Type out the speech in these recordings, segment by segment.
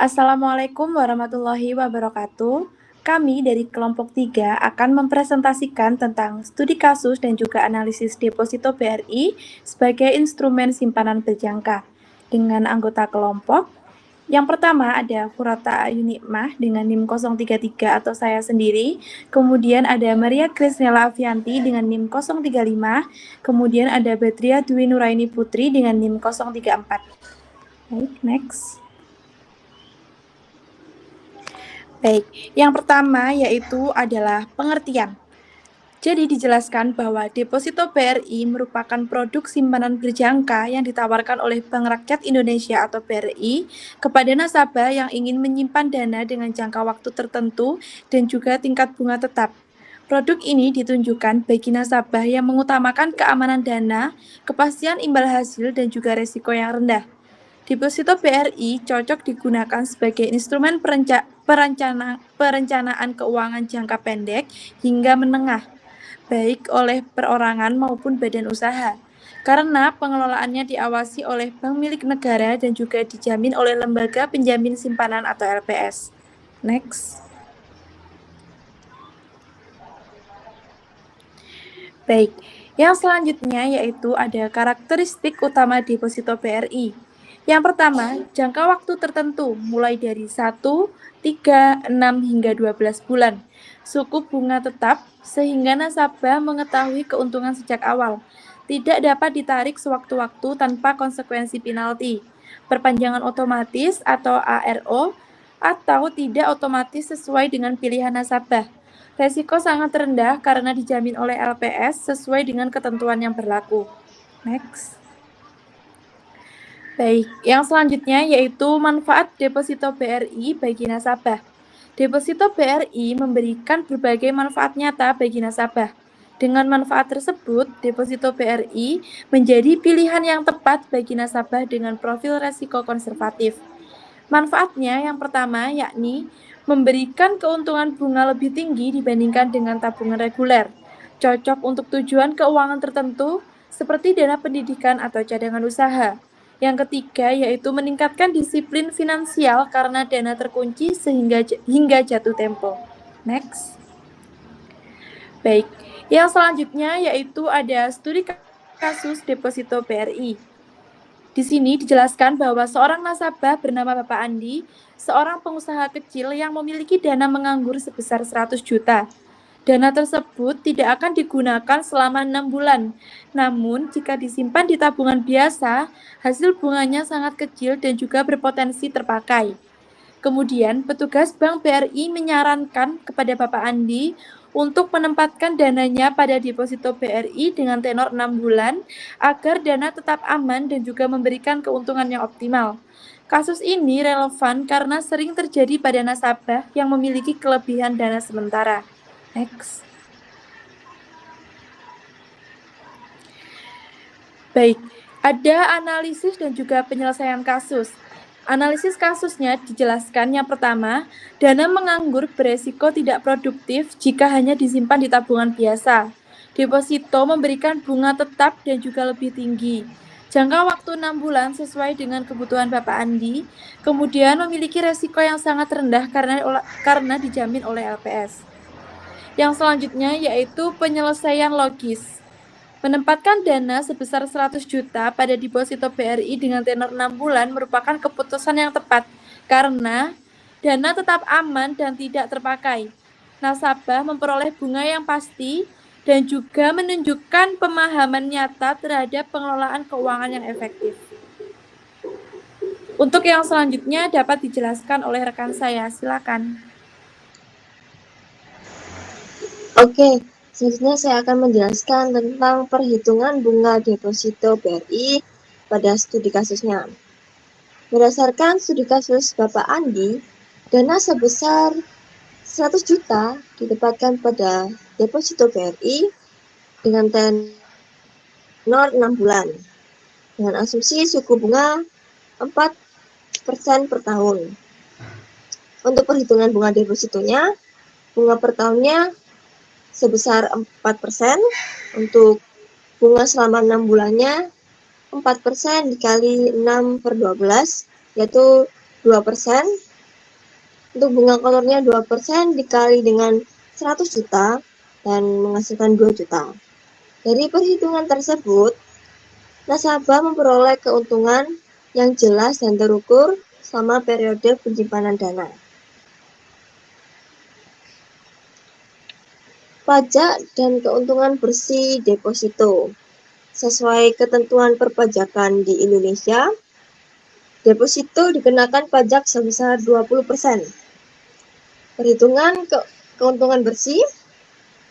Assalamualaikum warahmatullahi wabarakatuh. Kami dari kelompok 3 akan mempresentasikan tentang studi kasus dan juga analisis deposito BRI sebagai instrumen simpanan berjangka. Dengan anggota kelompok, yang pertama ada Furata Ayunikmah dengan NIM 033 atau saya sendiri. Kemudian ada Maria Krisnela Avianti dengan NIM 035. Kemudian ada Badria Dwi Nuraini Putri dengan NIM 034. Baik, next. Baik, yang pertama yaitu adalah pengertian. Jadi dijelaskan bahwa deposito BRI merupakan produk simpanan berjangka yang ditawarkan oleh Bank Rakyat Indonesia atau BRI kepada nasabah yang ingin menyimpan dana dengan jangka waktu tertentu dan juga tingkat bunga tetap. Produk ini ditunjukkan bagi nasabah yang mengutamakan keamanan dana, kepastian imbal hasil, dan juga risiko yang rendah. Deposito BRI cocok digunakan sebagai instrumen perencanaan keuangan jangka pendek hingga menengah, baik oleh perorangan maupun badan usaha, karena pengelolaannya diawasi oleh bank milik negara dan juga dijamin oleh lembaga penjamin simpanan atau LPS. Next. Baik, yang selanjutnya yaitu ada karakteristik utama deposito BRI. Yang pertama, jangka waktu tertentu mulai dari 1, 3, 6, hingga 12 bulan. Suku bunga tetap sehingga nasabah mengetahui keuntungan sejak awal. Tidak dapat ditarik sewaktu-waktu tanpa konsekuensi penalti. Perpanjangan otomatis atau ARO atau tidak otomatis sesuai dengan pilihan nasabah. Resiko sangat rendah karena dijamin oleh LPS sesuai dengan ketentuan yang berlaku. Next. Baik, yang selanjutnya yaitu manfaat deposito BRI bagi nasabah. Deposito BRI memberikan berbagai manfaat nyata bagi nasabah. Dengan manfaat tersebut, deposito BRI menjadi pilihan yang tepat bagi nasabah dengan profil resiko konservatif. Manfaatnya yang pertama yakni memberikan keuntungan bunga lebih tinggi dibandingkan dengan tabungan reguler. Cocok untuk tujuan keuangan tertentu seperti dana pendidikan atau cadangan usaha. Yang ketiga yaitu meningkatkan disiplin finansial karena dana terkunci hingga jatuh tempo. Next. Baik, yang selanjutnya yaitu ada studi kasus deposito BRI. Di sini dijelaskan bahwa seorang nasabah bernama Bapak Andi, seorang pengusaha kecil yang memiliki dana menganggur sebesar 100 juta. Dana tersebut tidak akan digunakan selama 6 bulan. Namun, jika disimpan di tabungan biasa, hasil bunganya sangat kecil dan juga berpotensi terpakai. Kemudian, petugas Bank BRI menyarankan kepada Bapak Andi untuk menempatkan dananya pada deposito BRI dengan tenor 6 bulan agar dana tetap aman dan juga memberikan keuntungan yang optimal. Kasus ini relevan karena sering terjadi pada nasabah yang memiliki kelebihan dana sementara. Next. Baik, ada analisis dan juga penyelesaian kasus. Analisis kasusnya dijelaskan yang pertama, dana menganggur beresiko tidak produktif jika hanya disimpan di tabungan biasa. Deposito memberikan bunga tetap dan juga lebih tinggi. Jangka waktu 6 bulan sesuai dengan kebutuhan Bapak Andi, kemudian memiliki resiko yang sangat rendah karena dijamin oleh LPS. Yang selanjutnya yaitu penyelesaian logis. Menempatkan dana sebesar 100 juta pada deposito BRI dengan tenor 6 bulan merupakan keputusan yang tepat karena dana tetap aman dan tidak terpakai. Nasabah memperoleh bunga yang pasti dan juga menunjukkan pemahaman nyata terhadap pengelolaan keuangan yang efektif. Untuk yang selanjutnya dapat dijelaskan oleh rekan saya, silakan. Oke, selanjutnya saya akan menjelaskan tentang perhitungan bunga deposito BRI pada studi kasusnya. Berdasarkan studi kasus Bapak Andi, dana sebesar 100 juta ditempatkan pada deposito BRI dengan tenor 6 bulan dengan asumsi suku bunga 4% per tahun. Untuk perhitungan bunga depositonya, bunga per tahunnya sebesar 4%, untuk bunga selama 6 bulannya 4% dikali 6 per 12, yaitu 2%, Untuk bunga kotornya 2% dikali dengan 100 juta dan menghasilkan 2 juta. Dari perhitungan tersebut, nasabah memperoleh keuntungan yang jelas dan terukur selama periode penyimpanan dana. Pajak dan keuntungan bersih deposito. Sesuai ketentuan perpajakan di Indonesia, deposito dikenakan pajak sebesar 20%. Perhitungan keuntungan bersih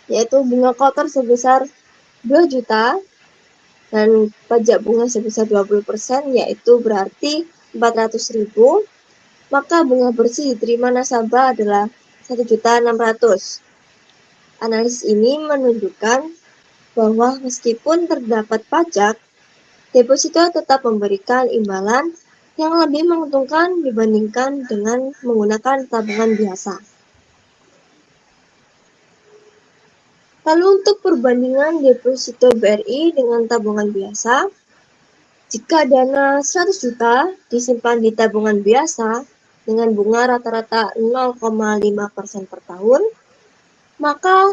yaitu bunga kotor sebesar 2 juta dan pajak bunga sebesar 20%, yaitu berarti 400.000, maka bunga bersih diterima nasabah adalah 1.600.000. Analisis ini menunjukkan bahwa meskipun terdapat pajak, deposito tetap memberikan imbalan yang lebih menguntungkan dibandingkan dengan menggunakan tabungan biasa. Lalu untuk perbandingan deposito BRI dengan tabungan biasa, jika dana 100 juta disimpan di tabungan biasa dengan bunga rata-rata 0,5% per tahun, maka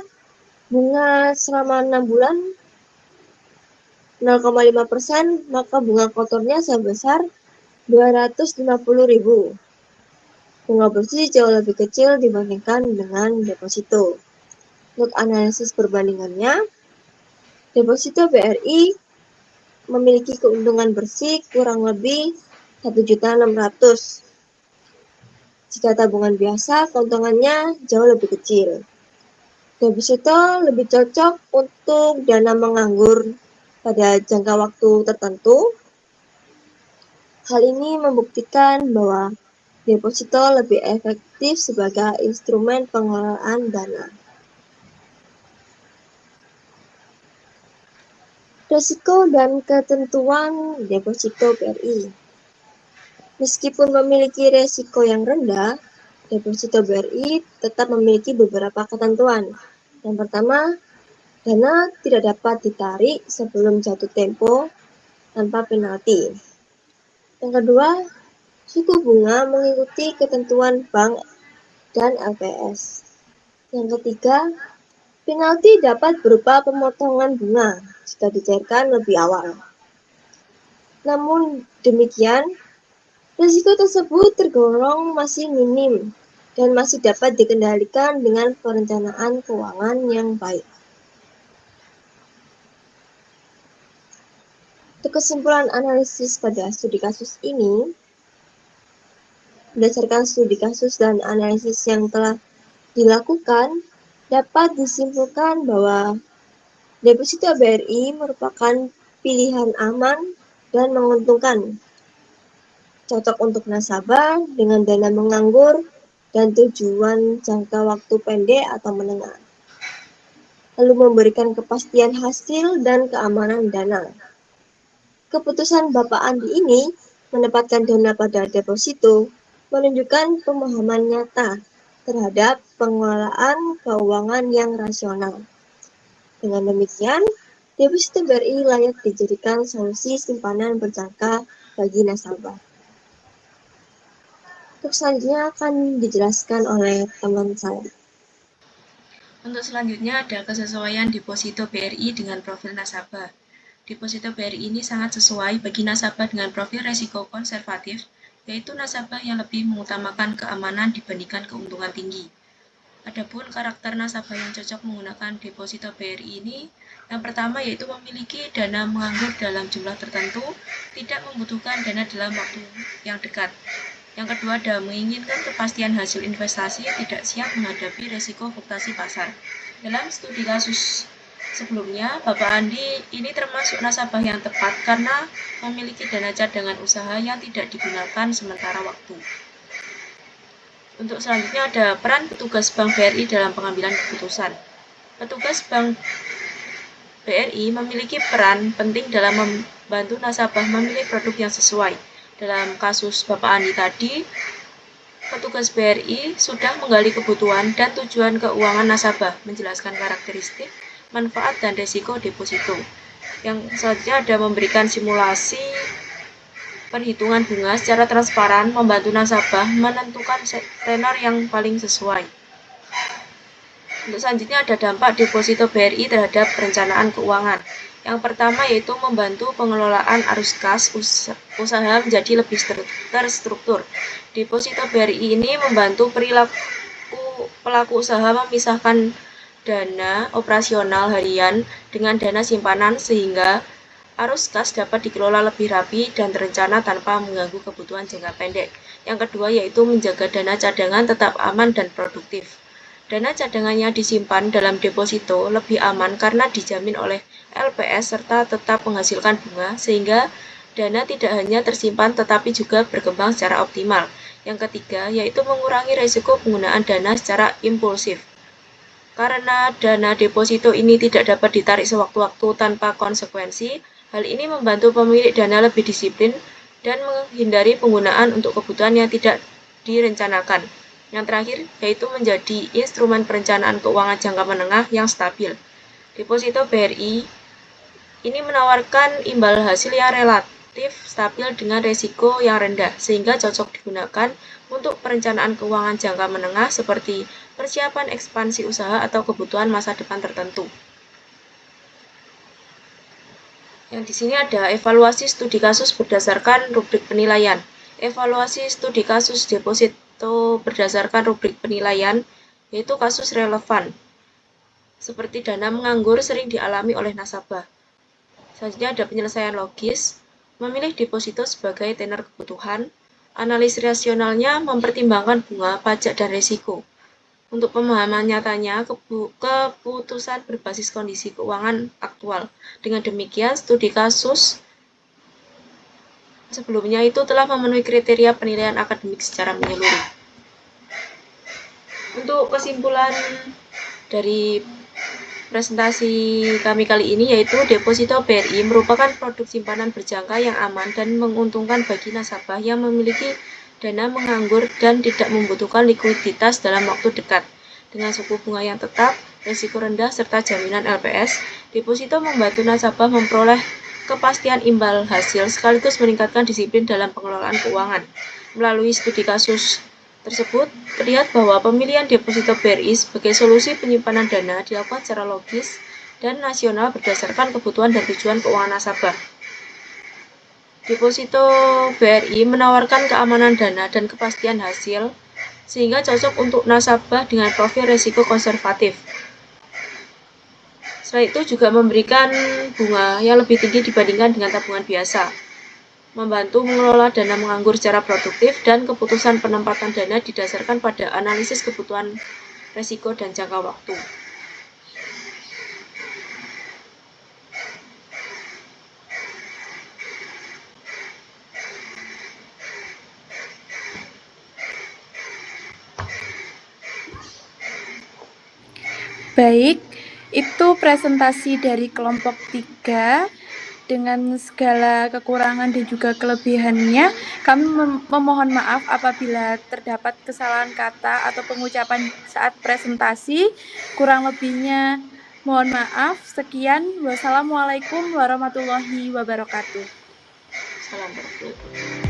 bunga selama 6 bulan 0,5%, maka bunga kotornya sebesar 250.000. Bunga bersih jauh lebih kecil dibandingkan dengan deposito. Untuk analisis perbandingannya, deposito BRI memiliki keuntungan bersih kurang lebih 1.600.000. Jika tabungan biasa, keuntungannya jauh lebih kecil. Deposito lebih cocok untuk dana menganggur pada jangka waktu tertentu. Hal ini membuktikan bahwa deposito lebih efektif sebagai instrumen pengelolaan dana. Risiko dan ketentuan deposito BRI. Meskipun memiliki risiko yang rendah, deposito BRI tetap memiliki beberapa ketentuan. Yang pertama, dana tidak dapat ditarik sebelum jatuh tempo tanpa penalti. Yang kedua, suku bunga mengikuti ketentuan bank dan LPS. Yang ketiga, penalti dapat berupa pemotongan bunga jika dicairkan lebih awal. Namun demikian, risiko tersebut tergolong masih minim dan masih dapat dikendalikan dengan perencanaan keuangan yang baik. Untuk kesimpulan analisis pada studi kasus ini, berdasarkan studi kasus dan analisis yang telah dilakukan, dapat disimpulkan bahwa deposito BRI merupakan pilihan aman dan menguntungkan, cocok untuk nasabah dengan dana menganggur dan tujuan jangka waktu pendek atau menengah, lalu memberikan kepastian hasil dan keamanan dana. Keputusan Bapak Andi ini menempatkan dana pada deposito menunjukkan pemahaman nyata terhadap pengelolaan keuangan yang rasional. Dengan demikian, deposito BRI layak dijadikan solusi simpanan berjangka bagi nasabah. Untuk selanjutnya akan dijelaskan oleh teman saya. Untuk selanjutnya ada kesesuaian deposito BRI dengan profil nasabah. Deposito BRI ini sangat sesuai bagi nasabah dengan profil risiko konservatif, yaitu nasabah yang lebih mengutamakan keamanan dibandingkan keuntungan tinggi. Adapun karakter nasabah yang cocok menggunakan deposito BRI ini, yang pertama yaitu memiliki dana menganggur dalam jumlah tertentu, tidak membutuhkan dana dalam waktu yang dekat. Yang kedua adalah menginginkan kepastian hasil investasi, tidak siap menghadapi risiko fluktuasi pasar. Dalam studi kasus sebelumnya, Bapak Andi ini termasuk nasabah yang tepat karena memiliki dana cadangan usaha yang tidak digunakan sementara waktu. Untuk selanjutnya ada peran petugas Bank BRI dalam pengambilan keputusan. Petugas Bank BRI memiliki peran penting dalam membantu nasabah memilih produk yang sesuai. Dalam kasus Bapak Andi tadi, petugas BRI sudah menggali kebutuhan dan tujuan keuangan nasabah, menjelaskan karakteristik, manfaat, dan risiko deposito. Yang selanjutnya ada memberikan simulasi perhitungan bunga secara transparan membantu nasabah menentukan tenor yang paling sesuai. Untuk selanjutnya ada dampak deposito BRI terhadap perencanaan keuangan. Yang pertama yaitu membantu pengelolaan arus kas usaha menjadi lebih terstruktur. Deposito BRI ini membantu pelaku usaha memisahkan dana operasional harian dengan dana simpanan sehingga arus kas dapat dikelola lebih rapi dan terencana tanpa mengganggu kebutuhan jangka pendek. Yang kedua yaitu menjaga dana cadangan tetap aman dan produktif. Dana cadangannya disimpan dalam deposito lebih aman karena dijamin oleh LPS serta tetap menghasilkan bunga sehingga dana tidak hanya tersimpan tetapi juga berkembang secara optimal. Yang ketiga yaitu mengurangi risiko penggunaan dana secara impulsif. Karena dana deposito ini tidak dapat ditarik sewaktu-waktu tanpa konsekuensi, hal ini membantu pemilik dana lebih disiplin dan menghindari penggunaan untuk kebutuhan yang tidak direncanakan. Yang terakhir, yaitu menjadi instrumen perencanaan keuangan jangka menengah yang stabil. Deposito BRI ini menawarkan imbal hasil yang relatif stabil dengan risiko yang rendah, sehingga cocok digunakan untuk perencanaan keuangan jangka menengah seperti persiapan ekspansi usaha atau kebutuhan masa depan tertentu. Yang di sini ada evaluasi studi kasus berdasarkan rubrik penilaian. Evaluasi studi kasus deposito berdasarkan rubrik penilaian yaitu kasus relevan. Seperti dana menganggur sering dialami oleh nasabah. Selanjutnya ada penyelesaian logis, memilih deposito sebagai tenor kebutuhan, analis rasionalnya mempertimbangkan bunga, pajak, dan risiko. Untuk pemahaman nyatanya, keputusan berbasis kondisi keuangan aktual. Dengan demikian, studi kasus sebelumnya itu telah memenuhi kriteria penilaian akademik secara menyeluruh. Untuk kesimpulan dari presentasi kami kali ini yaitu deposito BRI merupakan produk simpanan berjangka yang aman dan menguntungkan bagi nasabah yang memiliki dana menganggur dan tidak membutuhkan likuiditas dalam waktu dekat. Dengan suku bunga yang tetap, risiko rendah, serta jaminan LPS, deposito membantu nasabah memperoleh kepastian imbal hasil sekaligus meningkatkan disiplin dalam pengelolaan keuangan. Melalui studi kasus tersebut, terlihat bahwa pemilihan deposito BRI sebagai solusi penyimpanan dana dilakukan secara logis dan nasional berdasarkan kebutuhan dan tujuan keuangan nasabah. Deposito BRI menawarkan keamanan dana dan kepastian hasil, sehingga cocok untuk nasabah dengan profil risiko konservatif. Selain itu juga memberikan bunga yang lebih tinggi dibandingkan dengan tabungan biasa, membantu mengelola dana menganggur secara produktif, dan keputusan penempatan dana didasarkan pada analisis kebutuhan risiko dan jangka waktu. Baik, itu presentasi dari kelompok 3 dengan segala kekurangan dan juga kelebihannya. Kami memohon maaf apabila terdapat kesalahan kata atau pengucapan saat presentasi. Kurang lebihnya mohon maaf. Sekian, wassalamualaikum warahmatullahi wabarakatuh. Salam berdoa.